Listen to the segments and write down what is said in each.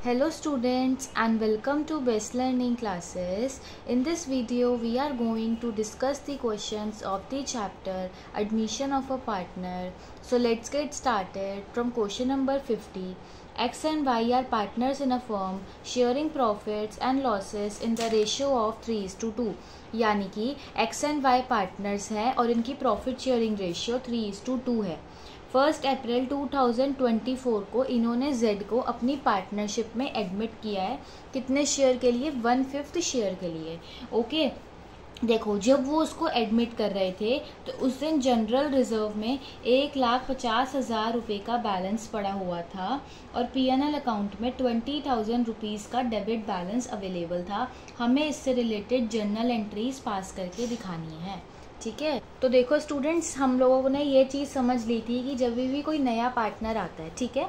Hello students and welcome to Best Learning Classes. In this video we are going to discuss the questions of the chapter Admission of a Partner. So let's get started from question number 50. X and Y are partners in a firm sharing profits and losses in the ratio of 3:2. यानी कि X and Y partners हैं और इनकी profit sharing ratio 3:2 है। 1 अप्रैल 2024 को इन्होंने Z को अपनी पार्टनरशिप में एडमिट किया है। कितने शेयर के लिए? 1/5 शेयर के लिए। ओके, देखो जब वो उसको एडमिट कर रहे थे तो उस दिन जनरल रिजर्व में 1,50,000 रुपये का बैलेंस पड़ा हुआ था और पीएनएल अकाउंट में 20,000 रुपीज़ का डेबिट बैलेंस अवेलेबल था। हमें इससे रिलेटेड जर्नल एंट्रीज पास करके दिखानी है। ठीक है, तो देखो स्टूडेंट्स, हम लोगों ने ये चीज़ समझ ली थी कि जब भी कोई नया पार्टनर आता है, ठीक है,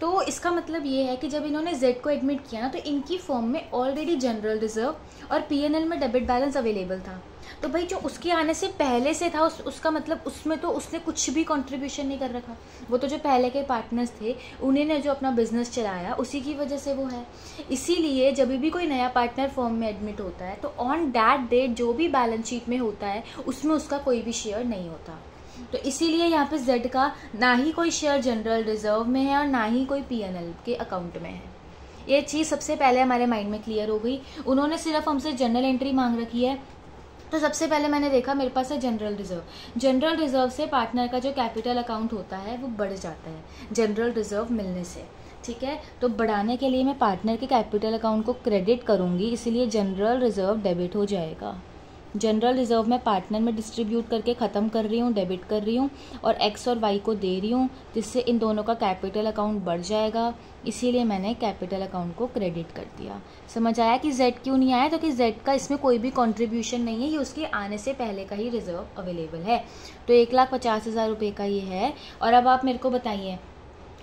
तो इसका मतलब ये है कि जब इन्होंने Z को एडमिट किया ना तो इनकी फर्म में ऑलरेडी जनरल रिजर्व और पीएनएल में डेबिट बैलेंस अवेलेबल था। तो भाई जो उसके आने से पहले से था उसका मतलब उसमें तो उसने कुछ भी कंट्रीब्यूशन नहीं कर रखा। वो तो जो पहले के पार्टनर्स थे उन्हीं ने जो अपना बिजनेस चलाया उसी की वजह से वो है। इसीलिए जब भी कोई नया पार्टनर फर्म में एडमिट होता है तो ऑन दैट डेट जो भी बैलेंस शीट में होता है उसमें उसका कोई भी शेयर नहीं होता। तो इसीलिए यहाँ पे Z का ना ही कोई शेयर जनरल रिजर्व में है और ना ही कोई पीएनएल के अकाउंट में है। ये चीज़ सबसे पहले हमारे माइंड में क्लियर हो गई। उन्होंने सिर्फ हमसे जर्नल एंट्री मांग रखी है। तो सबसे पहले मैंने देखा मेरे पास है जनरल रिजर्व। जनरल रिजर्व से पार्टनर का जो कैपिटल अकाउंट होता है वो बढ़ जाता है जनरल रिजर्व मिलने से। ठीक है, तो बढ़ाने के लिए मैं पार्टनर के कैपिटल अकाउंट को क्रेडिट करूँगी, इसीलिए जनरल रिजर्व डेबिट हो जाएगा। जनरल रिजर्व में पार्टनर में डिस्ट्रीब्यूट करके ख़त्म कर रही हूँ, डेबिट कर रही हूँ और एक्स और वाई को दे रही हूँ, जिससे इन दोनों का कैपिटल अकाउंट बढ़ जाएगा। इसीलिए मैंने कैपिटल अकाउंट को क्रेडिट कर दिया। समझ आया कि Z क्यों नहीं आया? तो कि Z का इसमें कोई भी कंट्रीब्यूशन नहीं है, ये उसके आने से पहले का ही रिजर्व अवेलेबल है। तो 1,50,000 रुपये का ये है। और अब आप मेरे को बताइए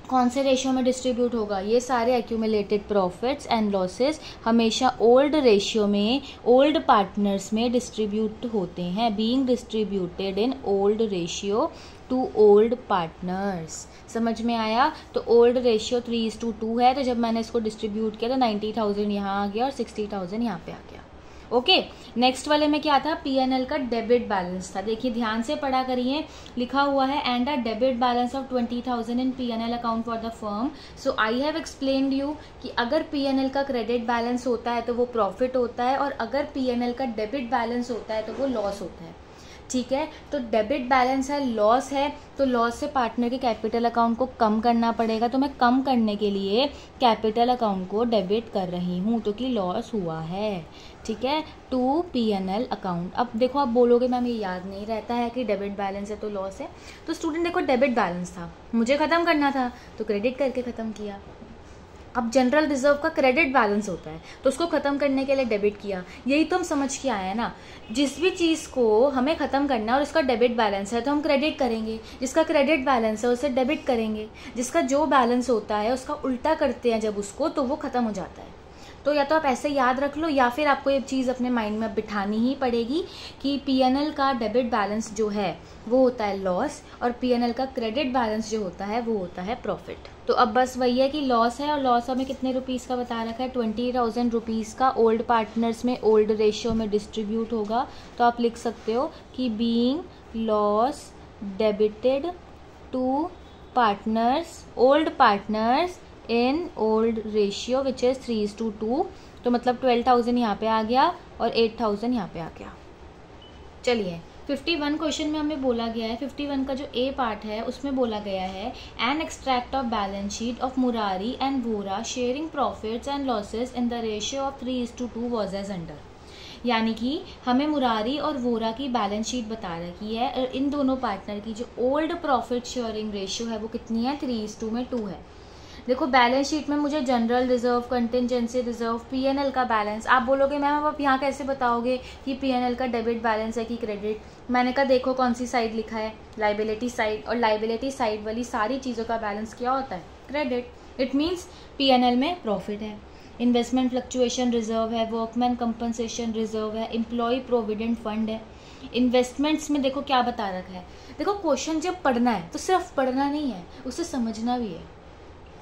कौन से रेशियो में डिस्ट्रीब्यूट होगा? ये सारे एक्यूमुलेटेड प्रॉफिट्स एंड लॉसेस हमेशा ओल्ड रेशियो में ओल्ड पार्टनर्स में डिस्ट्रीब्यूट होते हैं, being distributed in old ratio two old partners. समझ में आया? तो ओल्ड रेशियो 3:2 है। तो जब मैंने इसको डिस्ट्रीब्यूट किया तो 90,000 यहाँ आ गया और 60,000 यहाँ पे आ गया। ओके, नेक्स्ट वाले में क्या था? पीएनएल का डेबिट बैलेंस था। देखिए ध्यान से पढ़ा करिए, लिखा हुआ है and a debit balance of 20,000 in PNL account for the firm. So I have explained you कि अगर पीएनएल का क्रेडिट बैलेंस होता है तो वो प्रॉफिट होता है और अगर पीएनएल का डेबिट बैलेंस होता है तो वो लॉस होता है। ठीक है, तो डेबिट बैलेंस है, लॉस है, तो लॉस से पार्टनर के कैपिटल अकाउंट को कम करना पड़ेगा। तो मैं कम करने के लिए कैपिटल अकाउंट को डेबिट कर रही हूँ क्योंकि लॉस हुआ है। ठीक है, टू पीएनएल अकाउंट। अब देखो, आप बोलोगे मैम ये याद नहीं रहता है कि डेबिट बैलेंस है तो लॉस है। तो स्टूडेंट देखो, डेबिट बैलेंस था, मुझे ख़त्म करना था तो क्रेडिट करके ख़त्म किया। अब जनरल रिजर्व का क्रेडिट बैलेंस होता है तो उसको ख़त्म करने के लिए डेबिट किया। यही तो हम समझ के आए हैं ना, जिस भी चीज़ को हमें ख़त्म करना है और उसका डेबिट बैलेंस है तो हम क्रेडिट करेंगे, जिसका क्रेडिट बैलेंस है उसे डेबिट करेंगे, जिसका जो बैलेंस होता है उसका उल्टा करते हैं जब उसको, तो वो ख़त्म हो जाता है। तो या तो आप ऐसे याद रख लो या फिर आपको ये चीज़ अपने माइंड में बिठानी ही पड़ेगी कि पीएनएल का डेबिट बैलेंस जो है वो होता है लॉस और पीएनएल का क्रेडिट बैलेंस जो होता है वो होता है प्रॉफिट। तो अब बस वही है कि लॉस है और लॉस हमें कितने रुपीज़ का बता रखा है? 20,000 रुपीज़ का ओल्ड पार्टनर्स में ओल्ड रेशियो में डिस्ट्रीब्यूट होगा। तो आप लिख सकते हो कि being loss debited to partners, old partners in old ratio which is 3:2। तो मतलब 12,000 यहाँ पे आ गया और 8,000 यहाँ पे आ गया। चलिए 51 क्वेश्चन में हमें बोला गया है, 51 का जो ए पार्ट है उसमें बोला गया है an extract of balance sheet of Murari and Vora sharing profits and losses in the ratio of 3:2 was as under. यानी कि हमें मुरारी और वोरा की बैलेंस शीट बता रखी है और इन दोनों पार्टनर की जो ओल्ड प्रॉफिट शेयरिंग रेशियो है वो कितनी है? 3:2 है। देखो बैलेंस शीट में मुझे general reserve, contingency reserve, PNL का बैलेंस, आप बोलोगे मैम आप यहाँ कैसे बताओगे कि पीएनएल का डेबिट बैलेंस है कि क्रेडिट? मैंने कहा देखो कौन सी साइड लिखा है, लाइबिलिटी साइड, और लाइबिलिटी साइड वाली सारी चीज़ों का बैलेंस क्या होता है? क्रेडिट। इट मीन्स पीएनएल में प्रॉफिट है, इन्वेस्टमेंट फ्लक्चुएशन रिजर्व है, वर्कमैन कंपनसेशन रिजर्व है, एम्प्लॉय प्रोविडेंट फंड है। इन्वेस्टमेंट्स में देखो क्या बता रखा है। देखो क्वेश्चन जब पढ़ना है तो सिर्फ पढ़ना नहीं है, उसे समझना भी है।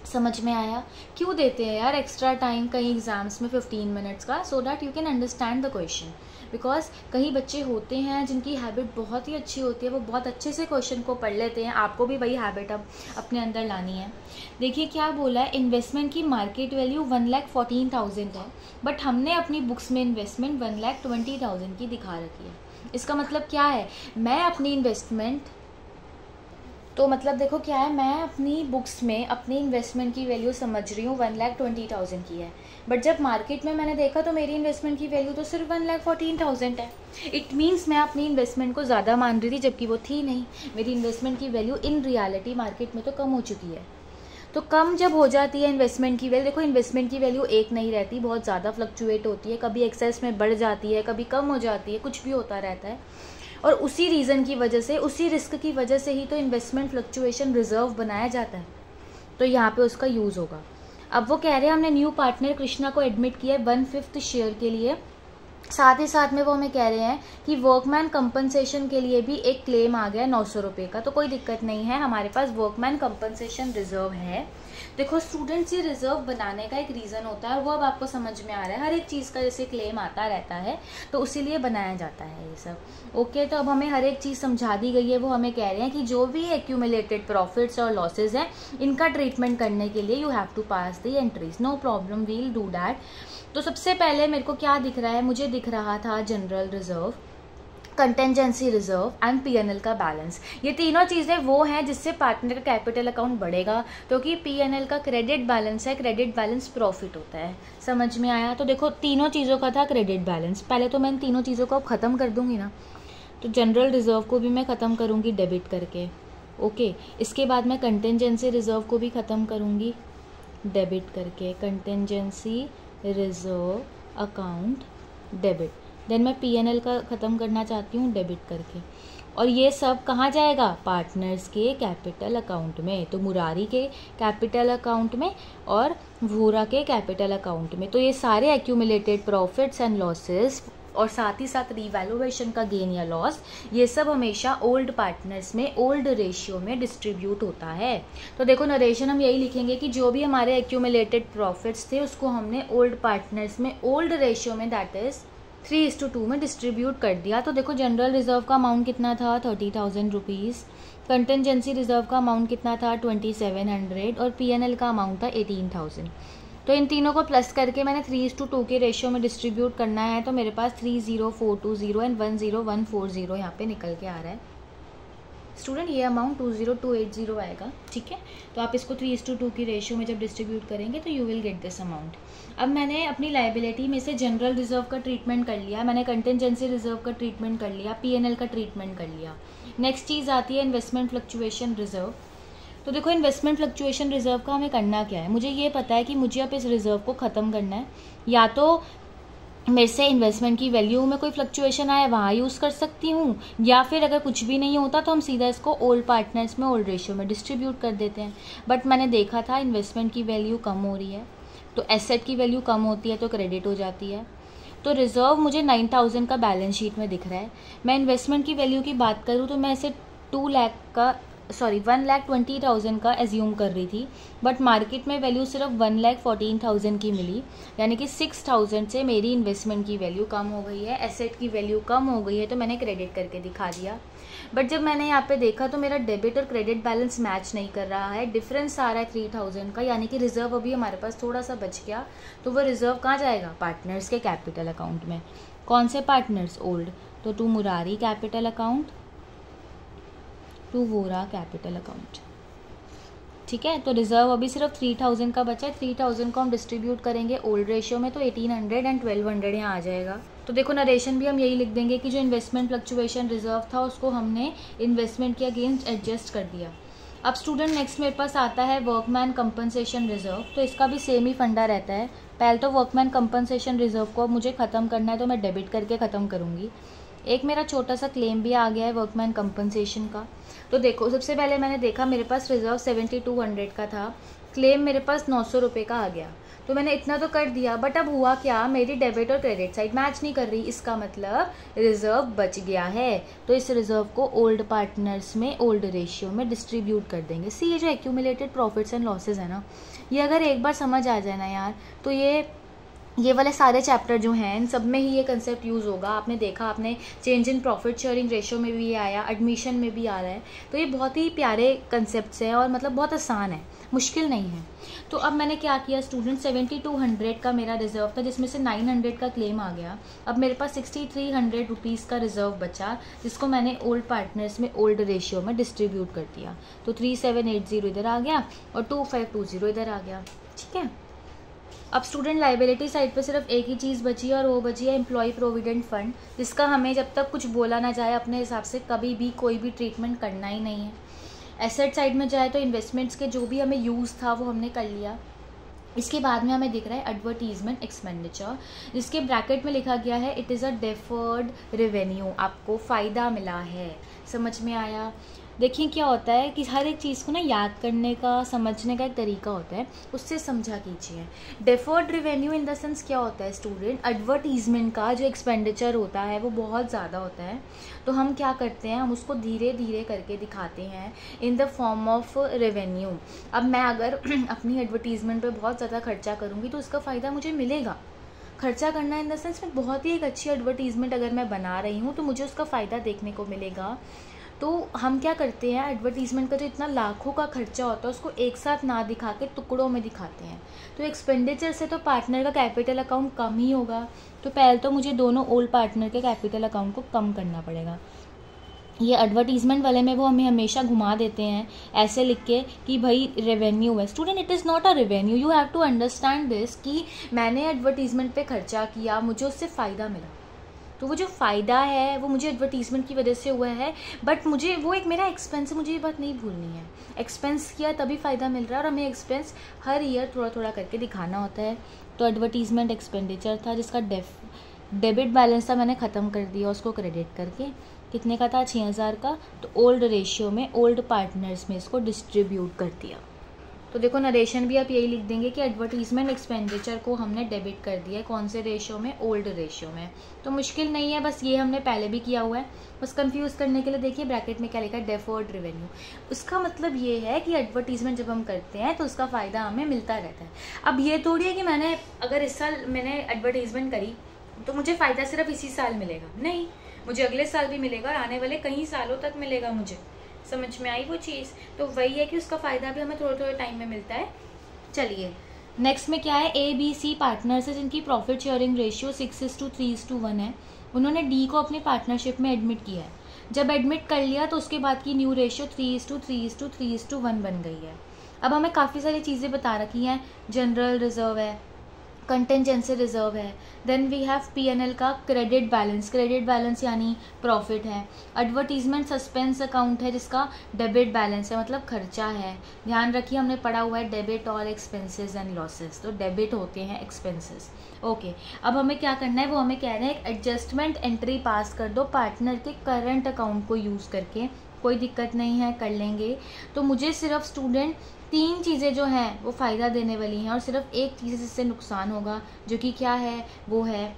समझ में आया? क्यों देते हैं यार एक्स्ट्रा टाइम कई एग्जाम्स में 15 मिनट्स का, so that you can understand the question. Because कई बच्चे होते हैं जिनकी हैबिट बहुत ही अच्छी होती है, वो बहुत अच्छे से क्वेश्चन को पढ़ लेते हैं। आपको भी वही हैबिट अब अपने अंदर लानी है। देखिए क्या बोला है, इन्वेस्टमेंट की मार्केट वैल्यू 1,14,000 है, बट हमने अपनी बुक्स में इन्वेस्टमेंट 1,20,000 की दिखा रखी है। इसका मतलब क्या है, मैं अपनी इन्वेस्टमेंट, तो मतलब देखो क्या है, मैं अपनी बुक्स में अपनी इन्वेस्टमेंट की वैल्यू समझ रही हूँ 1,20,000 की है, बट जब मार्केट में मैंने देखा तो मेरी इन्वेस्टमेंट की वैल्यू तो सिर्फ 1,14,000 है। इट मीन्स मैं अपनी इन्वेस्टमेंट को ज़्यादा मान रही थी, जबकि वो थी नहीं। मेरी इन्वेस्टमेंट की वैल्यू इन रियलिटी मार्केट में तो कम हो चुकी है। तो कम जब हो जाती है इन्वेस्टमेंट की वैल्यू, देखो इन्वेस्टमेंट की वैल्यू एक नहीं रहती, बहुत ज़्यादा फ्लक्चुएट होती है, कभी एक्सेस में बढ़ जाती है, कभी कम हो जाती है, कुछ भी होता रहता है। और उसी रीज़न की वजह से, उसी रिस्क की वजह से ही तो इन्वेस्टमेंट फ्लक्चुएशन रिजर्व बनाया जाता है। तो यहाँ पे उसका यूज़ होगा। अब वो कह रहे हैं हमने न्यू पार्टनर कृष्णा को एडमिट किया है 1/5 शेयर के लिए। साथ ही साथ में वो हमें कह रहे हैं कि वर्कमैन कंपनसेशन के लिए भी एक क्लेम आ गया 900 रुपये का। तो कोई दिक्कत नहीं है, हमारे पास वर्कमैन कंपनसेशन रिजर्व है। देखो स्टूडेंट्स, ये रिजर्व बनाने का एक रीज़न होता है, वो अब आपको समझ में आ रहा है। हर एक चीज़ का जैसे क्लेम आता रहता है तो उसी बनाया जाता है ये सब। ओके, तो अब हमें हर एक चीज़ समझा दी गई है। वो हमें कह रहे हैं कि जो भी एक्यूमुलेटेड प्रॉफिट्स और लॉसेज हैं, इनका ट्रीटमेंट करने के लिए you have to pass the entries. No problem, we'll do that. तो सबसे पहले मेरे को क्या दिख रहा है, मुझे दिख रहा था general reserve, contingency reserve and PNL का बैलेंस। ये तीनों चीज़ें वो हैं जिससे पार्टनर का कैपिटल अकाउंट बढ़ेगा, क्योंकि पीएनएल का क्रेडिट बैलेंस है, क्रेडिट बैलेंस प्रॉफिट होता है। समझ में आया? तो देखो तीनों चीज़ों का था क्रेडिट बैलेंस। पहले तो मैं इन तीनों चीज़ों को अब ख़त्म कर दूंगी ना, तो जनरल रिजर्व को भी मैं ख़त्म करूँगी डेबिट करके। ओके, इसके बाद मैं कंटेंजेंसी रिजर्व को भी ख़त्म करूँगी डेबिट करके, contingency reserve account debit. Then मैं पीएनएल का ख़त्म करना चाहती हूँ डेबिट करके। और ये सब कहाँ जाएगा? पार्टनर्स के कैपिटल अकाउंट में। तो मुरारी के कैपिटल अकाउंट में और वोरा के कैपिटल अकाउंट में। तो ये सारे एक्यूमुलेटेड प्रॉफिट्स एंड लॉसेस और साथ ही साथ रिवैल्यूएशन का गेन या लॉस, ये सब हमेशा ओल्ड पार्टनर्स में ओल्ड रेशियो में डिस्ट्रीब्यूट होता है। तो देखो नरेशन हम यही लिखेंगे कि जो भी हमारे एक्यूमुलेटेड प्रॉफिट्स थे उसको हमने ओल्ड पार्टनर्स में ओल्ड रेशियो में, दैट इज 3:2 में डिस्ट्रीब्यूट कर दिया। तो देखो जनरल रिजर्व का अमाउंट कितना था? 30,000 रुपीज़। कंटेंजेंसी रिजर्व का अमाउंट कितना था? 2700। और पीएनएल का अमाउंट था 18,000। तो इन तीनों को प्लस करके मैंने 3:2 के रेशियो में डिस्ट्रीब्यूट करना है। तो मेरे पास 30,420 एंड 10140 यहाँ पे निकल के आ रहा है। स्टूडेंट ये अमाउंट 20280 आएगा, ठीक है। तो आप इसको 3:2 की रेशियो में जब डिस्ट्रीब्यूट करेंगे तो you will get this amount. अब मैंने अपनी लाइबिलिटी में से जनरल रिजर्व का ट्रीटमेंट कर लिया, मैंने कंटेंजेंसी रिजर्व का ट्रीटमेंट कर लिया, पीएनएल का ट्रीटमेंट कर लिया। नेक्स्ट चीज़ आती है इन्वेस्टमेंट फ्लक्चुएशन रिजर्व। तो देखो इन्वेस्टमेंट फ्लक्चुएशन रिजर्व का हमें करना क्या है, मुझे ये पता है कि मुझे अब इस रिजर्व को ख़त्म करना है। या तो मेरे से इन्वेस्टमेंट की वैल्यू में कोई फ्लक्चुएशन आए वहाँ यूज़ कर सकती हूँ, या फिर अगर कुछ भी नहीं होता तो हम सीधा इसको ओल्ड पार्टनर्स में ओल्ड रेशियो में डिस्ट्रीब्यूट कर देते हैं। बट मैंने देखा था इन्वेस्टमेंट की वैल्यू कम हो रही है, तो एसेट की वैल्यू कम होती है तो क्रेडिट हो जाती है। तो रिजर्व मुझे 9,000 का बैलेंस शीट में दिख रहा है। मैं इन्वेस्टमेंट की वैल्यू की बात करूँ तो मैं इसे 1,20,000 का एज्यूम कर रही थी, बट मार्केट में वैल्यू सिर्फ 1,14,000 की मिली, यानी कि 6,000 से मेरी इन्वेस्टमेंट की वैल्यू कम हो गई है, एसेट की वैल्यू कम हो गई है, तो मैंने क्रेडिट करके दिखा दिया। बट जब मैंने यहाँ पे देखा तो मेरा डेबिट और क्रेडिट बैलेंस मैच नहीं कर रहा है, डिफरेंस आ रहा है 3,000 का, यानी कि रिजर्व अभी हमारे पास थोड़ा सा बच गया। तो वो रिजर्व कहाँ जाएगा? पार्टनर्स के कैपिटल अकाउंट में। कौन से पार्टनर्स? ओल्ड। तो to Murari capital account, to Vora capital account, ठीक है। तो रिजर्व अभी सिर्फ 3,000 का बचा है। 3,000 को हम डिस्ट्रीब्यूट करेंगे ओल्ड रेशियो में, तो 1,800 एंड 1,200 यहाँ आ जाएगा। तो देखो नरेशन भी हम यही लिख देंगे कि जो इन्वेस्टमेंट फ्लक्चुएशन रिजर्व था उसको हमने इन्वेस्टमेंट के अगेंस्ट एडजस्ट कर दिया। अब स्टूडेंट नेक्स्ट मेरे पास आता है वर्कमैन कंपनसेशन रिजर्व। तो इसका भी सेम ही फंडा रहता है। पहले तो वर्कमैन कंपनसेशन रिजर्व को मुझे ख़त्म करना है, तो मैं डेबिट करके ख़त्म करूँगी। एक मेरा छोटा सा क्लेम भी आ गया है वर्कमैन कंपनसेशन का। तो देखो सबसे पहले मैंने देखा मेरे पास रिजर्व 7,200 का था, क्लेम मेरे पास 900 रुपये का आ गया। तो मैंने इतना तो कर दिया, बट अब हुआ क्या, मेरी डेबिट और क्रेडिट साइड मैच नहीं कर रही, इसका मतलब रिजर्व बच गया है। तो इस रिजर्व को ओल्ड पार्टनर्स में ओल्ड रेशियो में डिस्ट्रीब्यूट कर देंगे। सी, ये जो एक्यूमुलेटेड प्रॉफिट्स एंड लॉसेज है ना, ये अगर एक बार समझ आ जाए ना यार, तो ये वाले सारे चैप्टर जो हैं इन सब में ही ये कंसेप्ट यूज़ होगा। आपने देखा, आपने change in profit sharing ratio में भी ये आया, एडमिशन में भी आ रहा है। तो ये बहुत ही प्यारे कंसेप्ट्स हैं और मतलब बहुत आसान है, मुश्किल नहीं है। तो अब मैंने क्या किया स्टूडेंट, 7200 का मेरा रिजर्व था, जिसमें से 900 का क्लेम आ गया। अब मेरे पास 6300 रुपीज़ का रिजर्व बचा, जिसको मैंने ओल्ड पार्टनर्स में ओल्ड रेशियो में डिस्ट्रीब्यूट कर दिया। तो 3780 इधर आ गया और 2520 इधर आ गया। ठीक है, अब स्टूडेंट लाइबिलिटी साइड पे सिर्फ एक ही चीज़ बची है और वो बची है एम्प्लॉय प्रोविडेंट फंड, जिसका हमें जब तक कुछ बोला ना जाए अपने हिसाब से कभी भी कोई भी ट्रीटमेंट करना ही नहीं है। एसेट साइड में जाए तो इन्वेस्टमेंट्स के जो भी हमें यूज़ था वो हमने कर लिया। इसके बाद में हमें दिख रहा है एडवर्टीजमेंट एक्सपेंडिचर, जिसके ब्रैकेट में लिखा गया है it is a deferred revenue, आपको फ़ायदा मिला है। समझ में आया? देखिए क्या होता है कि हर एक चीज़ को ना याद करने का, समझने का एक तरीका होता है, उससे समझा कीजिए। Deferred revenue in the sense क्या होता है स्टूडेंट, एडवर्टीजमेंट का जो एक्सपेंडिचर होता है वो बहुत ज़्यादा होता है, तो हम क्या करते हैं, हम उसको धीरे धीरे करके दिखाते हैं in the form of revenue. अब मैं अगर अपनी एडवर्टीजमेंट पे बहुत ज़्यादा खर्चा करूँगी तो उसका फ़ायदा मुझे मिलेगा। खर्चा करना इन द सेंस में बहुत ही एक अच्छी एडवर्टीजमेंट अगर मैं बना रही हूँ तो मुझे उसका फ़ायदा देखने को मिलेगा। तो हम क्या करते हैं, एडवर्टीजमेंट का जो इतना लाखों का खर्चा होता है उसको एक साथ ना दिखा के टुकड़ों में दिखाते हैं। तो एक्सपेंडिचर से तो पार्टनर का कैपिटल अकाउंट कम ही होगा, तो पहले तो मुझे दोनों ओल्ड पार्टनर के कैपिटल अकाउंट को कम करना पड़ेगा। ये एडवर्टीजमेंट वाले में वो हमें हमेशा घुमा देते हैं ऐसे लिख के कि भाई रेवेन्यू है। Student, it is not a revenue, you have to understand this कि मैंने एडवर्टीजमेंट पे खर्चा किया, मुझे उससे फ़ायदा मिला, तो वो जो फ़ायदा है वो मुझे एडवर्टीजमेंट की वजह से हुआ है, बट मुझे वो एक मेरा एक्सपेंस है, मुझे ये बात नहीं भूलनी है। एक्सपेंस किया तभी फ़ायदा मिल रहा है और हमें एक्सपेंस हर ईयर थोड़ा थोड़ा करके दिखाना होता है। तो एडवर्टीजमेंट एक्सपेंडिचर था जिसका डेबिट बैलेंस था, मैंने ख़त्म कर दिया उसको क्रेडिट करके। कितने का था? 6000 का। तो ओल्ड रेशियो में ओल्ड पार्टनर्स में इसको डिस्ट्रीब्यूट कर दिया। तो देखो नरेशन भी आप यही लिख देंगे कि एडवर्टीजमेंट एक्सपेंडिचर को हमने डेबिट कर दिया है, कौन से रेशियो में? ओल्ड रेशियो में। तो मुश्किल नहीं है, बस ये हमने पहले भी किया हुआ है, बस कंफ्यूज करने के लिए देखिए ब्रैकेट में क्या लिखा है, डेफर्ड रेवेन्यू। उसका मतलब ये है कि एडवर्टीजमेंट जब हम करते हैं तो उसका फ़ायदा हमें मिलता रहता है। अब ये थोड़ी है कि मैंने अगर इस साल मैंने एडवर्टीजमेंट करी तो मुझे फ़ायदा सिर्फ इसी साल मिलेगा, नहीं, मुझे अगले साल भी मिलेगा और आने वाले कई सालों तक मिलेगा मुझे। समझ में आई वो चीज़? तो वही है कि उसका फ़ायदा भी हमें थोड़े थोड़े टाइम में मिलता है। चलिए नेक्स्ट में क्या है, ABC पार्टनर्स है जिनकी प्रॉफिट शेयरिंग रेशियो 6:3:1 है। उन्होंने D को अपनी पार्टनरशिप में एडमिट किया है। जब एडमिट कर लिया तो उसके बाद की न्यू रेशियो 3:3:3:1 बन गई है। अब हमें काफ़ी सारी चीज़ें बता रखी हैं, जनरल रिजर्व है, कंटेंजेंसी रिजर्व है, देन वी हैव P&L का क्रेडिट बैलेंस यानी प्रॉफिट है, एडवर्टीजमेंट सस्पेंस अकाउंट है जिसका डेबिट बैलेंस है मतलब खर्चा है। ध्यान रखिए हमने पढ़ा हुआ है डेबिट और एक्सपेंसेस एंड लॉसेस, तो डेबिट होते हैं एक्सपेंसेस। ओके, अब हमें क्या करना है, वो हमें कह रहे हैं एक एडजस्टमेंट एंट्री पास कर दो पार्टनर के करंट अकाउंट को यूज़ करके। कोई दिक्कत नहीं है, कर लेंगे। तो मुझे सिर्फ स्टूडेंट 3 चीज़ें जो हैं वो फ़ायदा देने वाली हैं और सिर्फ एक चीज़ जिससे नुकसान होगा, जो कि क्या है, वो है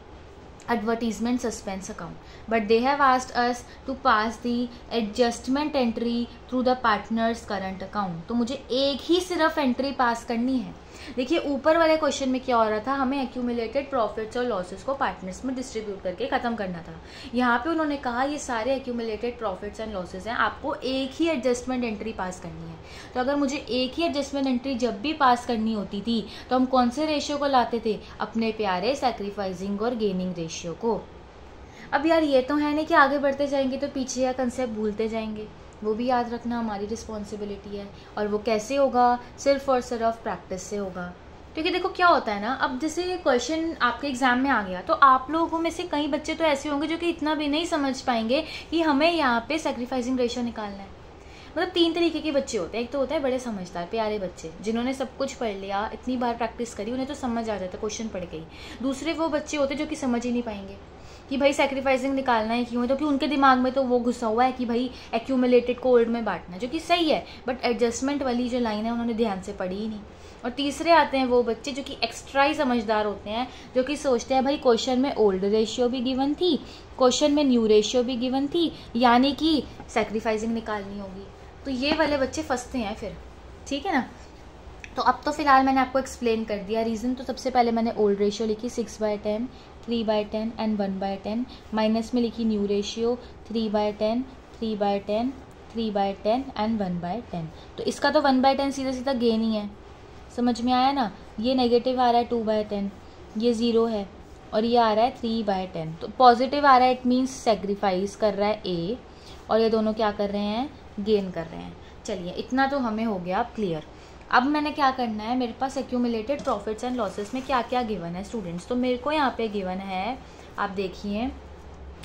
advertisement suspense account. But they have asked us to pass the adjustment entry through the partners current account. तो मुझे एक ही सिर्फ एंट्री पास करनी है। देखिए ऊपर वाले क्वेश्चन में क्या हो रहा था, हमें एक्यूमुलेटेड प्रॉफिट्स और लॉसेस को पार्टनर्स में डिस्ट्रीब्यूट करके ख़त्म करना था। यहाँ पे उन्होंने कहा ये सारे एक्यूमुलेटेड प्रॉफिट्स एंड लॉसेस हैं, आपको एक ही एडजस्टमेंट एंट्री पास करनी है। तो अगर मुझे एक ही एडजस्टमेंट एंट्री जब भी पास करनी होती थी तो हम कौन से रेशियो को लाते थे? अपने प्यारे सैक्रिफाइसिंग और गेनिंग रेशियो को। अब यार ये तो है नहीं कि आगे बढ़ते जाएंगे तो पीछे का कंसेप्ट भूलते जाएंगे, वो भी याद रखना हमारी रिस्पॉन्सिबिलिटी है। और वो कैसे होगा? सिर्फ और सिर्फ प्रैक्टिस से होगा। क्योंकि देखो क्या होता है ना, अब जैसे ये क्वेश्चन आपके एग्जाम में आ गया तो आप लोगों में से कई बच्चे तो ऐसे होंगे जो कि इतना भी नहीं समझ पाएंगे कि हमें यहाँ पे सैक्रिफाइसिंग रेशियो निकालना है। मतलब 3 तरीके के बच्चे होते हैं, एक तो होता है बड़े समझदार प्यारे बच्चे जिन्होंने सब कुछ पढ़ लिया, इतनी बार प्रैक्टिस करी, उन्हें तो समझ आ जाता, क्वेश्चन पढ़ गई। दूसरे वो बच्चे होते हैं जो कि समझ ही नहीं पाएंगे कि भाई सैक्रिफाइसिंग निकालना है क्यों है, तो कि उनके दिमाग में तो वो घुसा हुआ है कि भाई एक्यूमुलेटेड को ओल्ड में बांटना है, जो कि सही है, बट एडजस्टमेंट वाली जो लाइन है उन्होंने ध्यान से पढ़ी ही नहीं। और तीसरे आते हैं वो बच्चे जो कि एक्स्ट्रा ही समझदार होते हैं, जो कि सोचते हैं भाई क्वेश्चन में ओल्ड रेशियो भी गिवन थी, क्वेश्चन में न्यू रेशियो भी गिवन थी, यानी कि सैक्रिफाइसिंग निकालनी होगी। तो ये वाले बच्चे फंसते हैं फिर, ठीक है ना। तो अब तो फिलहाल मैंने आपको एक्सप्लेन कर दिया रीज़न। तो सबसे पहले मैंने ओल्ड रेशियो लिखी 6/10, 3/10 एंड 1/10, माइनस में लिखी न्यू रेशियो 3/10, 3/10, 3/10 एंड 1/10। तो इसका तो 1/10 सीधा सीधा गेन ही है, समझ में आया ना। ये नेगेटिव आ रहा है 2/10, ये 0 है, और ये आ रहा है 3/10। तो पॉजिटिव आ रहा है, इट मीन्स सेक्रीफाइस कर रहा है ए, और ये दोनों क्या कर रहे हैं, गेन कर रहे हैं। चलिए इतना तो हमें हो गया अब क्लियर। अब मैंने क्या करना है, मेरे पास एक्यूमुलेटेड प्रॉफिट्स एंड लॉसेस में क्या क्या गिवन है स्टूडेंट्स। तो मेरे को यहाँ पे गिवन है, आप देखिए,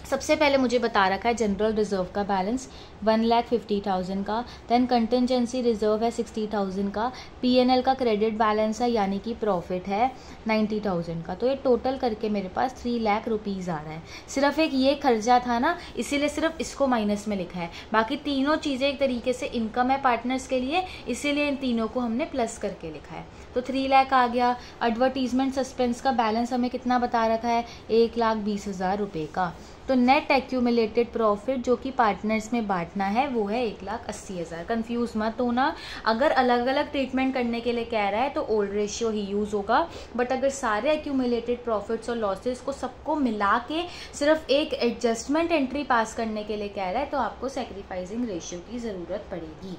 सबसे पहले मुझे बता रखा है जनरल रिजर्व का बैलेंस 1,50,000 का, देन कंटिजेंसी रिजर्व है 60,000 का, पीएनएल का क्रेडिट बैलेंस है यानी कि प्रॉफिट है 90,000 का। तो ये टोटल करके मेरे पास 3 लाख रुपीज़ आ रहा है। सिर्फ एक ये खर्चा था ना, इसीलिए सिर्फ इसको माइनस में लिखा है, बाकी तीनों चीज़ें एक तरीके से इनकम है पार्टनर्स के लिए, इसीलिए इन तीनों को हमने प्लस करके लिखा है। तो 3 लाख आ गया। एडवर्टीजमेंट सस्पेंस का बैलेंस हमें कितना बता रखा है, 1,20,000 रुपये का। तो नेट एक्यूमुलेटेड प्रॉफिट जो कि पार्टनर्स में बांटना है वो है 1,80,000। कंफ्यूज मत होना, अगर अलग अलग ट्रीटमेंट करने के लिए कह रहा है तो ओल्ड रेशियो ही यूज़ होगा, बट अगर सारे एक्यूमुलेटेड प्रॉफिट्स और लॉसेस को सबको मिला के सिर्फ एक एडजस्टमेंट एंट्री पास करने के लिए कह रहा है तो आपको सैक्रिफाइसिंग रेशियो की ज़रूरत पड़ेगी।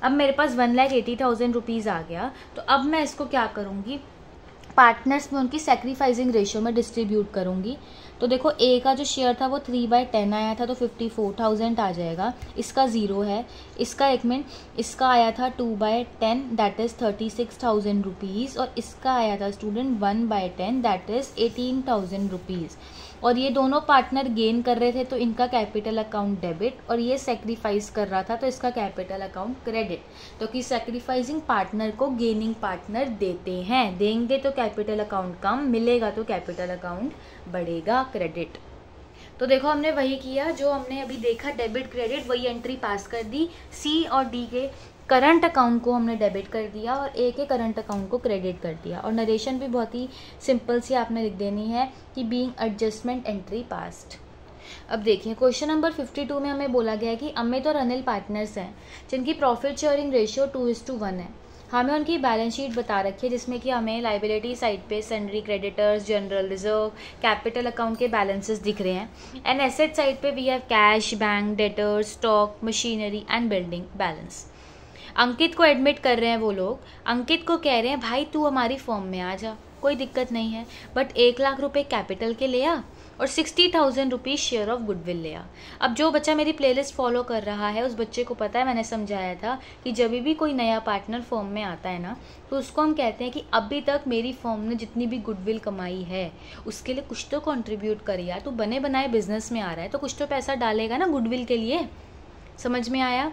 अब मेरे पास 1,80,000 रुपीज़ आ गया। तो अब मैं इसको क्या करूँगी, पार्टनर्स में उनकी सैक्रिफाइसिंग रेशियो में डिस्ट्रीब्यूट करूँगी। तो देखो ए का जो शेयर था वो 3/10 आया था, तो 54,000 आ जाएगा। इसका 0 है, इसका 1 मिनट, इसका आया था 2/10 दैट इज़ 36,000 रुपीज़, और इसका आया था स्टूडेंट 1/10 दैट इज़ 18,000 रुपीज़। और ये दोनों पार्टनर गेन कर रहे थे तो इनका कैपिटल अकाउंट डेबिट, और ये सेक्रीफाइस कर रहा था तो इसका कैपिटल अकाउंट क्रेडिट। तो कि सेक्रीफाइसिंग पार्टनर को गेनिंग पार्टनर देते हैं, देंगे तो कैपिटल अकाउंट कम, मिलेगा तो कैपिटल अकाउंट बढ़ेगा, क्रेडिट। तो देखो हमने वही किया जो हमने अभी देखा, डेबिट क्रेडिट, वही एंट्री पास कर दी। सी और डी के करंट अकाउंट को हमने डेबिट कर दिया और ए के करंट अकाउंट को क्रेडिट कर दिया। और नरेशन भी बहुत ही सिंपल सी आपने लिख देनी है कि बीइंग एडजस्टमेंट एंट्री पास्ट। अब देखिए क्वेश्चन नंबर 52 में हमें बोला गया है कि अमित और अनिल पार्टनर्स हैं जिनकी प्रॉफिट शेयरिंग रेशियो 2:1 है। हमें उनकी बैलेंस शीट बता रखी है जिसमें कि हमें लाइबिलिटी साइड पे sundry creditors, general reserve, capital account के बैलेंसेस दिख रहे हैं। एंड एसेट साइड पे we have cash, bank, debtors, stock, machinery and building balance. Ankit को एडमिट कर रहे हैं वो लोग, अंकित को कह रहे हैं भाई तू हमारी फर्म में आ जा, कोई दिक्कत नहीं है, बट 1 लाख रुपए कैपिटल के ले आ और 60,000 रुपीज़ शेयर ऑफ गुडविल ले आ। अब जो बच्चा मेरी प्लेलिस्ट फॉलो कर रहा है उस बच्चे को पता है, मैंने समझाया था कि जब भी कोई नया पार्टनर फर्म में आता है ना तो उसको हम कहते हैं कि अभी तक मेरी फर्म ने जितनी भी गुडविल कमाई है उसके लिए कुछ तो कंट्रीब्यूट कर, यार तू बने बनाए बिजनेस में आ रहा है तो कुछ तो पैसा डालेगा ना गुडविल के लिए, समझ में आया।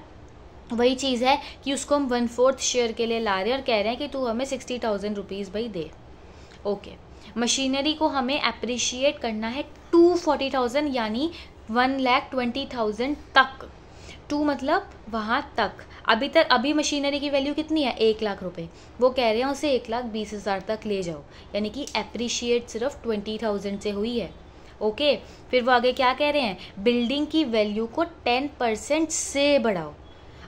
वही चीज़ है कि उसको हम 1/4 शेयर के लिए ला रहे हैं और कह रहे हैं कि तू हमें 60,000 रुपीज़ भाई दे। ओके, मशीनरी को हमें अप्रिशिएट करना है 240,000 यानी 1,20,000 तक। 2 मतलब वहाँ तक, अभी मशीनरी की वैल्यू कितनी है, 1 लाख रुपए, वो कह रहे हैं उसे 1,20,000 तक ले जाओ, यानी कि अप्रिशिएट सिर्फ 20,000 से हुई है। ओके, फिर वो आगे क्या कह रहे हैं, बिल्डिंग की वैल्यू को 10% से बढ़ाओ।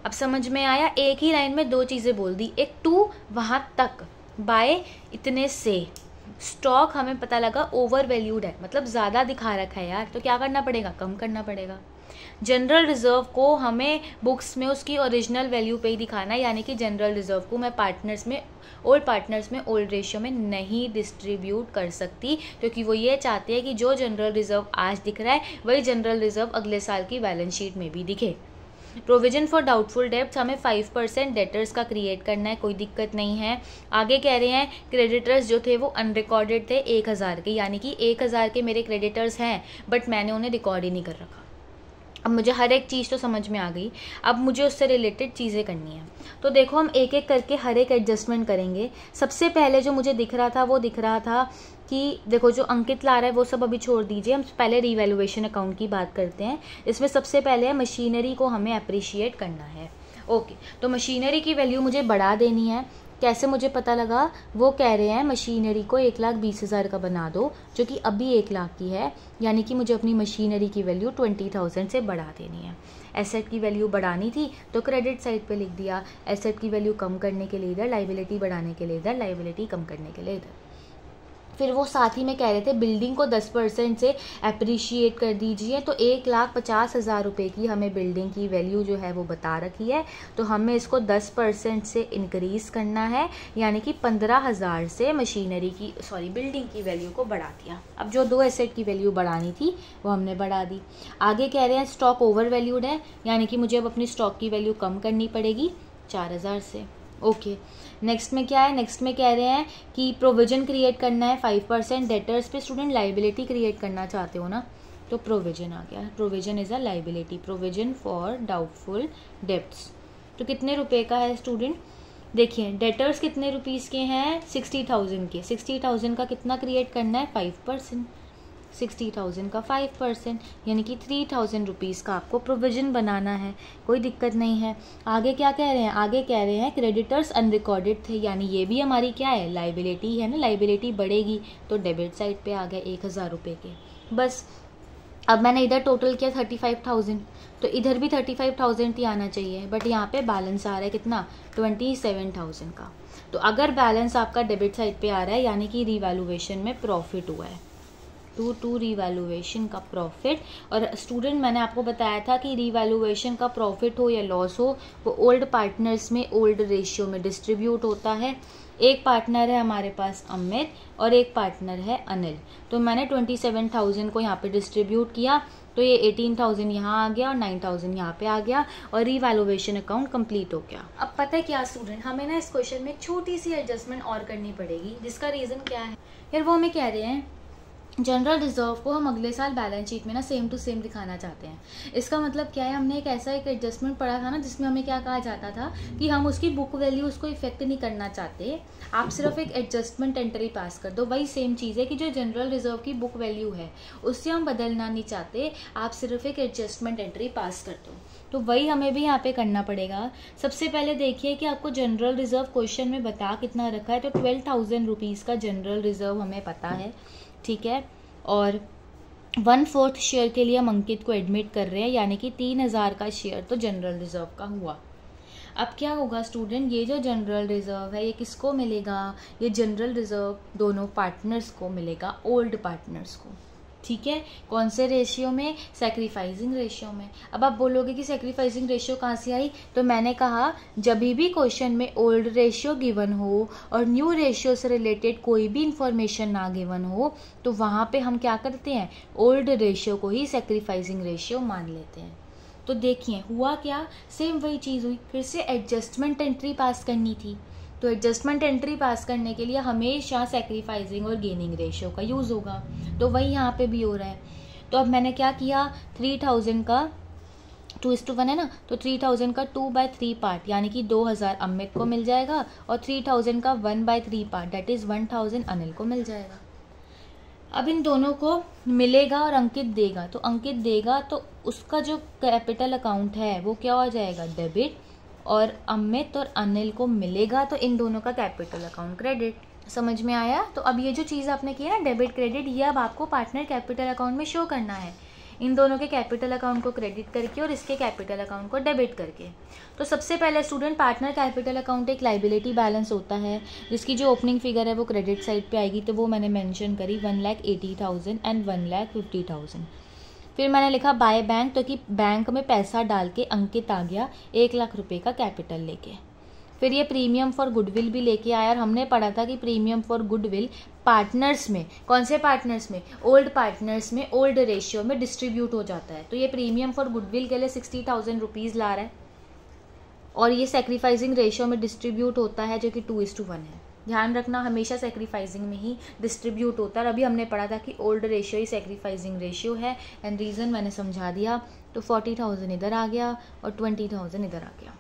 अब समझ में आया, एक ही लाइन में 2 चीज़ें बोल दी, एक 2 वहाँ तक बाय इतने से। स्टॉक हमें पता लगा ओवर वैल्यूड है, मतलब ज़्यादा दिखा रखा है यार, तो क्या करना पड़ेगा, कम करना पड़ेगा। जनरल रिजर्व को हमें बुक्स में उसकी ओरिजिनल वैल्यू पे ही दिखाना है, यानी कि जनरल रिजर्व को मैं ओल्ड पार्टनर्स में ओल्ड रेशियो में नहीं डिस्ट्रीब्यूट कर सकती, क्योंकि वो ये चाहते हैं कि जो जनरल रिजर्व आज दिख रहा है वही जनरल रिजर्व अगले साल की बैलेंस शीट में भी दिखे। प्रोविजन फॉर डाउटफुल डेब्ट्स हमें 5% डेटर्स का क्रिएट करना है, कोई दिक्कत नहीं है। आगे कह रहे हैं क्रेडिटर्स जो थे वो अनरिकॉर्डेड थे 1,000 के, यानी कि 1,000 के मेरे क्रेडिटर्स हैं बट मैंने उन्हें रिकॉर्ड ही नहीं कर रखा। अब मुझे हर एक चीज़ तो समझ में आ गई, अब मुझे उससे रिलेटेड चीज़ें करनी है। तो देखो हम एक एक करके हर एक एडजस्टमेंट करेंगे। सबसे पहले जो मुझे दिख रहा था वो दिख रहा था कि देखो जो अंकित ला रहा है वो सब अभी छोड़ दीजिए, हम पहले रीवैल्यूएशन अकाउंट की बात करते हैं। इसमें सबसे पहले मशीनरी को हमें अप्रिशिएट करना है। ओके, तो मशीनरी की वैल्यू मुझे बढ़ा देनी है कैसे मुझे पता लगा? वो कह रहे हैं मशीनरी को 1,20,000 का बना दो, जो कि अभी 1 लाख की है, यानी कि मुझे अपनी मशीनरी की वैल्यू 20,000 से बढ़ा देनी है। एसेट की वैल्यू बढ़ानी थी तो क्रेडिट साइड पे लिख दिया, एसेट की वैल्यू कम करने के लिए इधर, लाइबिलिटी बढ़ाने के लिए इधर, लाइबिलिटी कम करने के लिए इधर। फिर वो साथ ही में कह रहे थे बिल्डिंग को 10% से अप्रिशिएट कर दीजिए, तो 1,50,000 रुपये की हमें बिल्डिंग की वैल्यू जो है वो बता रखी है, तो हमें इसको 10% से इंक्रीज़ करना है, यानी कि 15,000 से बिल्डिंग की वैल्यू को बढ़ा दिया। अब जो 2 एसेट की वैल्यू बढ़ानी थी वो हमने बढ़ा दी। आगे कह रहे हैं स्टॉक ओवर वैल्यूड है, यानी कि मुझे अब अपनी स्टॉक की वैल्यू कम करनी पड़ेगी 4,000 से। ओके, नेक्स्ट में क्या है? नेक्स्ट में कह रहे हैं कि प्रोविजन क्रिएट करना है 5%। डेटर्स पे स्टूडेंट लाइबिलिटी क्रिएट करना चाहते हो ना, तो प्रोविजन आ गया। Provision is a liability, provision for doubtful debts. तो कितने रुपए का है स्टूडेंट? देखिए डेटर्स कितने रुपीज़ के हैं? 60,000 के। 60,000 का कितना क्रिएट करना है? 5%। 60,000 का 5%, यानी कि 3,000 रुपीज़ का आपको प्रोविजन बनाना है। कोई दिक्कत नहीं है। आगे क्या कह रहे हैं? आगे कह रहे हैं क्रेडिटर्स अनरिकॉर्डेड थे, यानी ये भी हमारी क्या है? लाइबिलिटी है ना। लाइबिलिटी बढ़ेगी तो डेबिट साइड पे आ गए 1,000 रुपये के। बस अब मैंने इधर टोटल किया 35,000, तो इधर भी 35,000 ही आना चाहिए, बट यहाँ पे बैलेंस आ रहा है कितना? 27,000 का। तो अगर बैलेंस आपका डेबिट साइड पे आ रहा है, यानी कि रिवैल्यूएशन में प्रॉफिट हुआ है। टू रिवैल्यूएशन का प्रॉफिट। और स्टूडेंट मैंने आपको बताया था कि रिवैल्यूएशन का प्रॉफिट हो या लॉस हो, वो ओल्ड पार्टनर्स में ओल्ड रेशियो में डिस्ट्रीब्यूट होता है। एक पार्टनर है हमारे पास अमित और एक पार्टनर है अनिल, तो मैंने 27,000 को यहाँ पे डिस्ट्रीब्यूट किया, तो ये 18,000 यहाँ आ गया और 9,000 यहाँ पे आ गया और रिवैल्यूएशन अकाउंट कंप्लीट हो गया। अब पता है क्या स्टूडेंट, हमें ना इस क्वेश्चन में छोटी सी एडजस्टमेंट और करनी पड़ेगी, जिसका रीज़न क्या है यार? वो हमें कह रहे हैं जनरल रिजर्व को हम अगले साल बैलेंस शीट में ना सेम टू सेम दिखाना चाहते हैं। इसका मतलब क्या है? हमने एक ऐसा एक एडजस्टमेंट पढ़ा था ना, जिसमें हमें क्या कहा जाता था कि हम उसकी बुक वैल्यू उसको इफेक्ट नहीं करना चाहते, आप सिर्फ एक एडजस्टमेंट एंट्री पास कर दो। वही सेम चीज़ है कि जो जनरल रिजर्व की बुक वैल्यू है उससे हम बदलना नहीं चाहते, आप सिर्फ एक एडजस्टमेंट एंट्री पास कर दो। तो वही हमें भी यहाँ पे करना पड़ेगा। सबसे पहले देखिए कि आपको जनरल रिजर्व क्वेश्चन में बता कितना रखा है, तो 12,000 रुपीज़ का जनरल रिजर्व हमें पता है, ठीक है। और 1/4 शेयर के लिए हम अंकित को एडमिट कर रहे हैं, यानी कि 3,000 का शेयर तो जनरल रिजर्व का हुआ। अब क्या होगा स्टूडेंट? ये जो जनरल रिजर्व है ये किसको मिलेगा? ये जनरल रिजर्व दोनों पार्टनर्स को मिलेगा, ओल्ड पार्टनर्स को, ठीक है। कौन से रेशियो में? सैक्रिफाइसिंग रेशियो में। अब आप बोलोगे कि सैक्रिफाइसिंग रेशियो कहाँ से आई? तो मैंने कहा जब भी क्वेश्चन में ओल्ड रेशियो गिवन हो और न्यू रेशियो से रिलेटेड कोई भी इंफॉर्मेशन ना गिवन हो, तो वहाँ पे हम क्या करते हैं? ओल्ड रेशियो को ही सैक्रिफाइसिंग रेशियो मान लेते हैं। तो देखिए हुआ क्या, सेम वही चीज़ हुई, फिर से एडजस्टमेंट एंट्री पास करनी थी। तो एडजस्टमेंट एंट्री पास करने के लिए हमेशा सैक्रिफाइसिंग और गेनिंग रेशियो का यूज़ होगा, तो वही यहाँ पे भी हो रहा है। तो अब मैंने क्या किया, 3,000 का 2:1 है ना, तो 3,000 का 2/3 पार्ट, यानी कि 2,000 अमित को मिल जाएगा और 3,000 का 1/3 पार्ट, दैट इज़ 1,000 अनिल को मिल जाएगा। अब इन दोनों को मिलेगा और अंकित देगा, तो अंकित देगा तो उसका जो कैपिटल अकाउंट है वो क्या हो जाएगा? डेबिट। और अमित और अनिल को मिलेगा तो इन दोनों का कैपिटल अकाउंट क्रेडिट। समझ में आया? तो अब ये जो चीज़ आपने की ना डेबिट क्रेडिट, ये अब आपको पार्टनर कैपिटल अकाउंट में शो करना है, इन दोनों के कैपिटल अकाउंट को क्रेडिट करके और इसके कैपिटल अकाउंट को डेबिट करके। तो सबसे पहले स्टूडेंट पार्टनर कैपिटल अकाउंट एक लाइबिलिटी बैलेंस होता है, जिसकी जो ओपनिंग फिगर है वो क्रेडिट साइड पे आएगी, तो वो मैंने मेंशन करी 1,80,000 एंड 1,50,000। फिर मैंने लिखा बाय बैंक, तो कि बैंक में पैसा डाल के अंकित आ गया 1 लाख रुपए का कैपिटल लेके। फिर ये प्रीमियम फॉर गुडविल भी लेके आया, और हमने पढ़ा था कि प्रीमियम फॉर गुडविल पार्टनर्स में, कौन से पार्टनर्स में? ओल्ड पार्टनर्स में ओल्ड रेशियो में डिस्ट्रीब्यूट हो जाता है। तो ये प्रीमियम फॉर गुडविल के लिए 60,000 रुपीज़ ला रहा है, और ये सेक्रीफाइसिंग रेशियो में डिस्ट्रीब्यूट होता है, जो कि 2:1 है। ध्यान रखना हमेशा सेक्रीफाइसिंग में ही डिस्ट्रीब्यूट होता है। अभी हमने पढ़ा था कि ओल्ड रेशियो ही सेक्रीफाइसिंग रेशियो है, एंड रीज़न मैंने समझा दिया। तो 40,000 इधर आ गया और 20,000 इधर आ गया,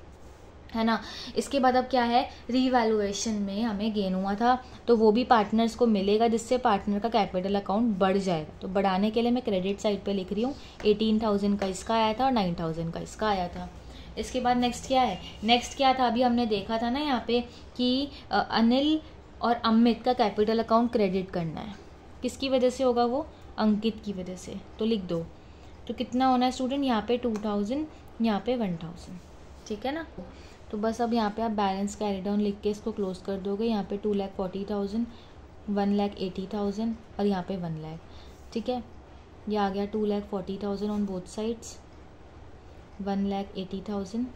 है ना। इसके बाद अब क्या है, रीवैल्यूएशन में हमें गेन हुआ था, तो वो भी पार्टनर्स को मिलेगा, जिससे पार्टनर का कैपिटल अकाउंट बढ़ जाएगा। तो बढ़ाने के लिए मैं क्रेडिट साइड पे लिख रही हूँ, 18,000 का इसका आया था और 9,000 का इसका आया था। इसके बाद नेक्स्ट क्या है, नेक्स्ट क्या था, अभी हमने देखा था ना यहाँ पे कि अनिल और अमित का कैपिटल अकाउंट क्रेडिट करना है। किसकी वजह से होगा वो, अंकित की वजह से। तो लिख दो, तो कितना होना है स्टूडेंट, यहाँ पे 2000, यहाँ पे 1000, ठीक है ना। तो बस अब यहाँ पे आप बैलेंस कैरी डाउन लिख के इसको क्लोज कर दोगे। यहाँ पे 2,40,000, 1,80,000 और यहाँ पे 1 लाख, ठीक है। ये आ गया 2,40,000 on both sides, 1,80,000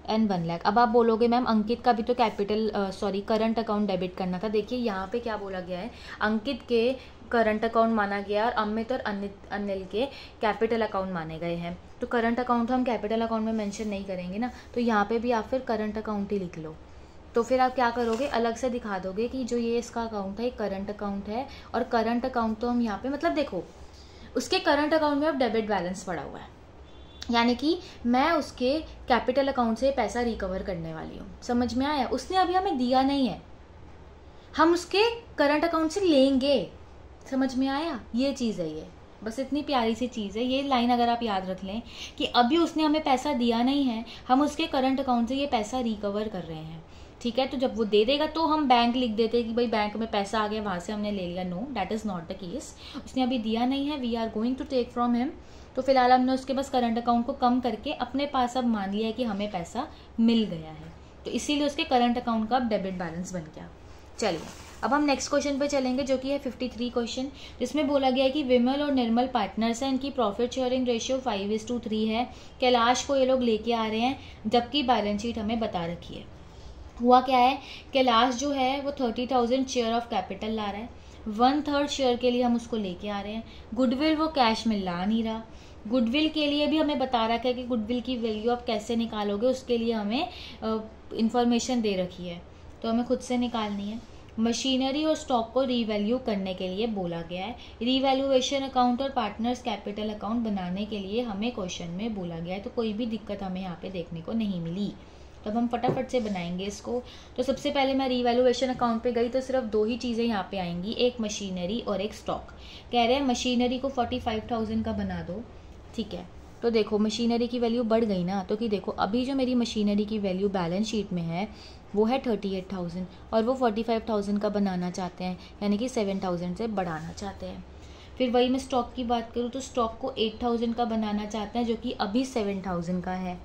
and 1 lakh. अब आप बोलोगे मैम अंकित का भी तो करंट अकाउंट डेबिट करना था। देखिए यहाँ पे क्या बोला गया है, अंकित के करंट अकाउंट माना गया और अमित और अनिल के कैपिटल अकाउंट माने गए हैं। तो करंट अकाउंट हम कैपिटल अकाउंट में मेंशन नहीं करेंगे ना, तो यहाँ पे भी आप फिर करंट अकाउंट ही लिख लो। तो फिर आप क्या करोगे, अलग से दिखा दोगे कि जो ये इसका अकाउंट है, एक करंट अकाउंट है। और करंट अकाउंट तो हम यहाँ पे मतलब देखो, उसके करंट अकाउंट में अब डेबिट बैलेंस पड़ा हुआ है, यानी कि मैं उसके कैपिटल अकाउंट से पैसा रिकवर करने वाली हूँ। समझ में आया, उसने अभी हमें दिया नहीं है, हम उसके करंट अकाउंट से लेंगे। समझ में आया, ये चीज़ है, ये बस इतनी प्यारी सी चीज़ है। ये लाइन अगर आप याद रख लें कि अभी उसने हमें पैसा दिया नहीं है, हम उसके करंट अकाउंट से ये पैसा रिकवर कर रहे हैं, ठीक है। तो जब वो दे देगा तो हम बैंक लिख देते हैं कि भाई बैंक में पैसा आ गया, वहाँ से हमने ले लिया। No, that is not the case. उसने अभी दिया नहीं है, we are going to take from him. तो फिलहाल हमने उसके बस करंट अकाउंट को कम करके अपने पास अब मान लिया है कि हमें पैसा मिल गया है, तो इसीलिए उसके करंट अकाउंट का अब डेबिट बैलेंस बन गया। चलिए अब हम नेक्स्ट क्वेश्चन पे चलेंगे, जो कि है 53 क्वेश्चन, जिसमें बोला गया है कि विमल और निर्मल पार्टनर्स हैं, इनकी प्रॉफिट शेयरिंग रेशियो 5:3 है। कैलाश को ये लोग लेके आ रहे हैं, जबकि बैलेंस शीट हमें बता रखी है। हुआ क्या है, कैलाश जो है वो 30,000 शेयर ऑफ कैपिटल ला रहा है, 1/3 शेयर के लिए हम उसको लेके आ रहे हैं। गुडविल वो कैश में ला नहीं रहा। गुडविल के लिए भी हमें बता रखा है कि गुडविल की वैल्यू आप कैसे निकालोगे, उसके लिए हमें इंफॉर्मेशन दे रखी है, तो हमें खुद से निकालनी है। मशीनरी और स्टॉक को रीवैल्यू करने के लिए बोला गया है। रीवैल्यूएशन अकाउंट और पार्टनर्स कैपिटल अकाउंट बनाने के लिए हमें क्वेश्चन में बोला गया है, तो कोई भी दिक्कत हमें यहाँ पे देखने को नहीं मिली। तो अब हम फटाफट से बनाएंगे इसको। तो सबसे पहले मैं रीवैल्यूएशन अकाउंट पे गई तो सिर्फ 2 ही चीज़ें यहाँ पे आएंगी, एक मशीनरी और एक स्टॉक। कह रहे हैं मशीनरी को 45,000 का बना दो, ठीक है। तो देखो मशीनरी की वैल्यू बढ़ गई ना, तो कि देखो अभी जो मेरी मशीनरी की वैल्यू बैलेंस शीट में है वो है 38,000 और वो 45,000 का बनाना चाहते हैं, यानी कि 7,000 से बढ़ाना चाहते हैं। फिर वही मैं स्टॉक की बात करूँ तो स्टॉक को 8,000 का बनाना चाहते हैं, जो कि अभी 7,000 का है,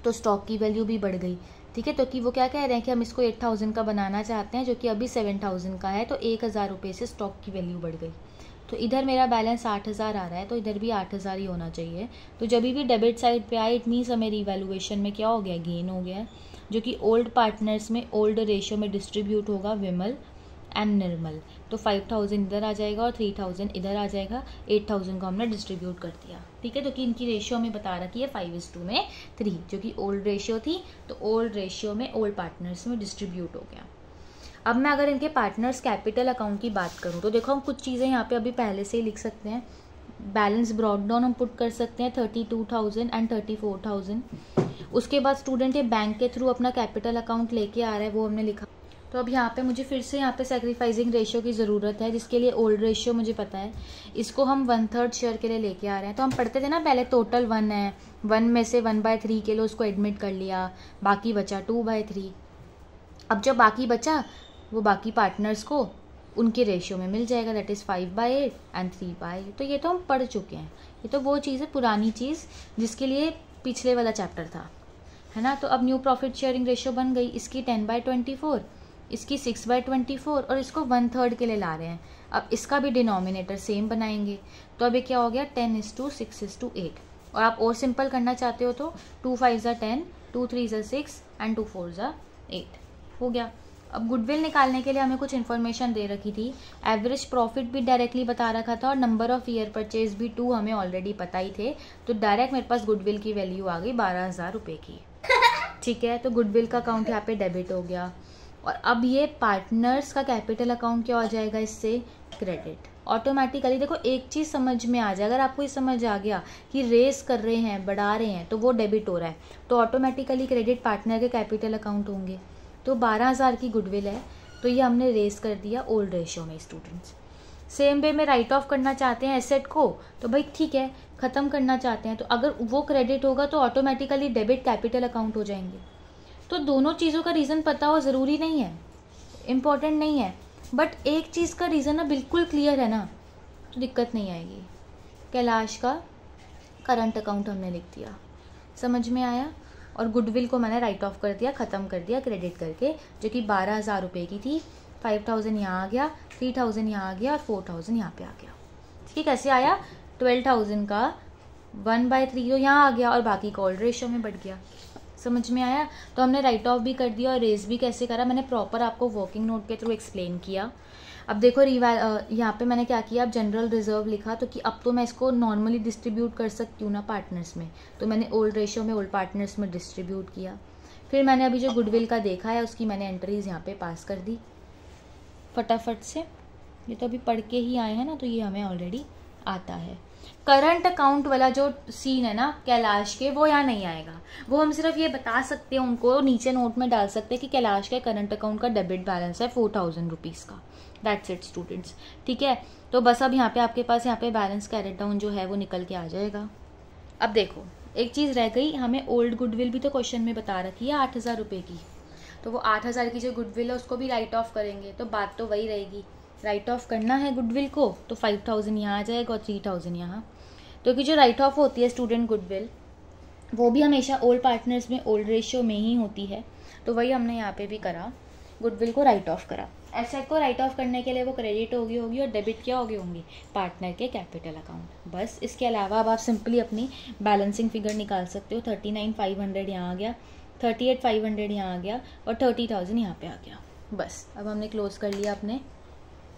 तो स्टॉक की वैल्यू भी बढ़ गई, ठीक है। तो कि वो क्या कह रहे हैं कि हम इसको 8,000 का बनाना चाहते हैं, जो कि अभी 7,000 का है, तो 1,000 रुपये से स्टॉक की वैल्यू बढ़ गई। तो इधर मेरा बैलेंस 8,000 आ रहा है, तो इधर भी 8,000 ही होना चाहिए। तो जब भी डेबिट साइड पे आए, इट मीन्स हमें रिवैल्यूएशन में क्या हो गया, गेन हो गया, जो कि ओल्ड पार्टनर्स में ओल्ड रेशियो में डिस्ट्रीब्यूट होगा विमल एंड निर्मल। तो 5,000 इधर आ जाएगा और 3,000 इधर आ जाएगा, 8,000 को हमने डिस्ट्रीब्यूट कर दिया, ठीक है। तो कि इनकी रेशियो हमें बता रखी है 5:3, जो कि ओल्ड रेशियो थी, तो ओल्ड रेशियो में ओल्ड पार्टनर्स में डिस्ट्रीब्यूट हो गया। अब मैं अगर इनके पार्टनर्स कैपिटल अकाउंट की बात करूं तो देखो हम कुछ चीज़ें यहाँ पे अभी पहले से ही लिख सकते हैं। बैलेंस ब्रॉड डाउन हम पुट कर सकते हैं 32,000 एंड 34,000। उसके बाद स्टूडेंट ये बैंक के थ्रू अपना कैपिटल अकाउंट लेके आ रहा है, वो हमने लिखा। तो अब यहाँ पे मुझे फिर से यहाँ पे सैक्रिफाइसिंग रेशियो की ज़रूरत है, जिसके लिए ओल्ड रेशियो मुझे पता है, इसको हम 1/3 शेयर के लिए लेके आ रहे हैं। तो हम पढ़ते थे ना पहले, टोटल 1 है, 1 में से 1/3 के लिए उसको एडमिट कर लिया, बाकी बचा 2/3। अब जो बाकी बचा वो बाकी पार्टनर्स को उनके रेशियो में मिल जाएगा, दैट इज़ 5/8 एंड 3/8। तो ये तो हम पढ़ चुके हैं, ये तो वो चीज़ है पुरानी चीज़ जिसके लिए पिछले वाला चैप्टर था, है ना। तो अब न्यू प्रॉफिट शेयरिंग रेशियो बन गई, इसकी 10/24, इसकी 6/24 और इसको 1/3 के लिए ला रहे हैं। अब इसका भी डिनोमिनेटर सेम बनाएंगे, तो अब ये क्या हो गया 10:6:8। और आप और सिंपल करना चाहते हो तो 2 5 10, 2 3 6 एंड 2 4 8 हो गया। अब गुडविल निकालने के लिए हमें कुछ इन्फॉर्मेशन दे रखी थी, एवरेज प्रॉफिट भी डायरेक्टली बता रखा था और नंबर ऑफ ईयर परचेज भी 2 हमें ऑलरेडी पता ही थे, तो डायरेक्ट मेरे पास गुडविल की वैल्यू आ गई 12,000 रुपये की, ठीक है। तो गुडविल का अकाउंट यहाँ पे डेबिट हो गया। और अब ये पार्टनर्स का कैपिटल अकाउंट क्या हो जाएगा, इससे क्रेडिट ऑटोमेटिकली। देखो एक चीज़ समझ में आ जाए, अगर आपको ये समझ आ गया कि रेस कर रहे हैं, बढ़ा रहे हैं, तो वो डेबिट हो रहा है, तो ऑटोमेटिकली क्रेडिट पार्टनर के कैपिटल अकाउंट होंगे। तो 12,000 की गुडविल है, तो ये हमने रेस कर दिया ओल्ड रेशियो में स्टूडेंट्स। सेम वे में राइट ऑफ करना चाहते हैं एसेट को, तो भाई ठीक है, ख़त्म करना चाहते हैं, तो अगर वो क्रेडिट होगा तो ऑटोमेटिकली डेबिट कैपिटल अकाउंट हो जाएंगे। तो दोनों चीज़ों का रीज़न पता हो ज़रूरी नहीं है, इम्पॉर्टेंट नहीं है, बट एक चीज़ का रीज़न ना बिल्कुल क्लियर है ना, तो दिक्कत नहीं आएगी। कैलाश का करंट अकाउंट हमने लिख दिया, समझ में आया। और गुडविल को मैंने राइट ऑफ कर दिया, ख़त्म कर दिया क्रेडिट करके, जो कि 12,000 रुपये की थी। 5,000 यहाँ आ गया, 3,000 यहाँ आ गया और 4,000 यहाँ पे आ गया। ठीक है, कैसे आया? 12,000 का 1/3 तो यहाँ आ गया और बाकी का ओल्ड रेशियो में बढ़ गया। समझ में आया। तो हमने राइट ऑफ भी कर दिया और रेज भी कैसे करा मैंने प्रॉपर आपको वर्किंग नोट के थ्रू एक्सप्लेन किया। अब देखो यहाँ पे मैंने क्या किया, अब जनरल रिजर्व लिखा, तो कि अब तो मैं इसको नॉर्मली डिस्ट्रीब्यूट कर सकती हूँ ना पार्टनर्स में, तो मैंने ओल्ड रेशियो में ओल्ड पार्टनर्स में डिस्ट्रीब्यूट किया। फिर मैंने अभी जो गुडविल का देखा है उसकी मैंने एंट्रीज यहाँ पे पास कर दी फटाफट से। ये तो अभी पढ़ के ही आए हैं ना, तो ये हमें ऑलरेडी आता है। करंट अकाउंट वाला जो सीन है ना कैलाश के, वो यहाँ नहीं आएगा। वो हम सिर्फ ये बता सकते हैं उनको, नीचे नोट में डाल सकते हैं कि कैलाश के करंट अकाउंट का डेबिट बैलेंस है 4,000 रुपीज़ का। दैट्स इट स्टूडेंट्स, ठीक है। तो बस अब यहाँ पे आपके पास यहाँ पे बैलेंस कैरेट डाउन जो है वो निकल के आ जाएगा। अब देखो एक चीज़ रह गई, हमें ओल्ड गुडविल भी तो क्वेश्चन में बता रखी है 8,000 रुपये की, तो वो 8,000 की जो गुडविल है उसको भी राइट ऑफ करेंगे, तो बात तो वही रहेगी। राइट ऑफ करना है गुडविल को तो 5,000 यहाँ आ जाएगा और 3,000 यहाँ। तो कि जो राइट ऑफ होती है स्टूडेंट गुडविल, वो भी हमेशा ओल्ड पार्टनर्स में ओल्ड रेशियो में ही होती है, तो वही हमने यहाँ पे भी करा, गुडविल को राइट ऑफ करा। एसेट को राइट ऑफ करने के लिए वो क्रेडिट होगी और डेबिट क्या होंगी पार्टनर के कैपिटल अकाउंट। बस इसके अलावा अब आप सिंपली अपनी बैलेंसिंग फिगर निकाल सकते हो। 39,500 यहाँ आ गया, 38,500 यहाँ आ गया और 30,000 यहाँ पे आ गया। बस अब हमने क्लोज कर लिया अपने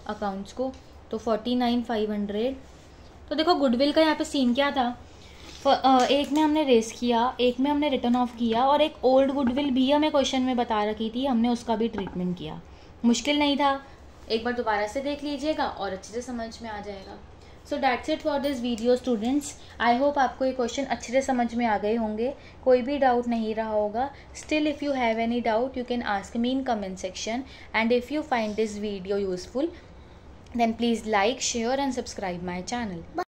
अकाउंट्स को। तो 49,500। तो देखो गुडविल का यहाँ पे सीन क्या था, एक में हमने रेस किया, एक में हमने रिटर्न ऑफ किया, और एक ओल्ड गुडविल भी हमें क्वेश्चन में बता रखी थी, हमने उसका भी ट्रीटमेंट किया। मुश्किल नहीं था, एक बार दोबारा से देख लीजिएगा और अच्छे से समझ में आ जाएगा। So that's it for this video students. I hope आपको ये क्वेश्चन अच्छे से समझ में आ गए होंगे, कोई भी डाउट नहीं रहा होगा। Still if you have any doubt you can ask me in comment section, and if you find this video useful then please like, share and subscribe my channel.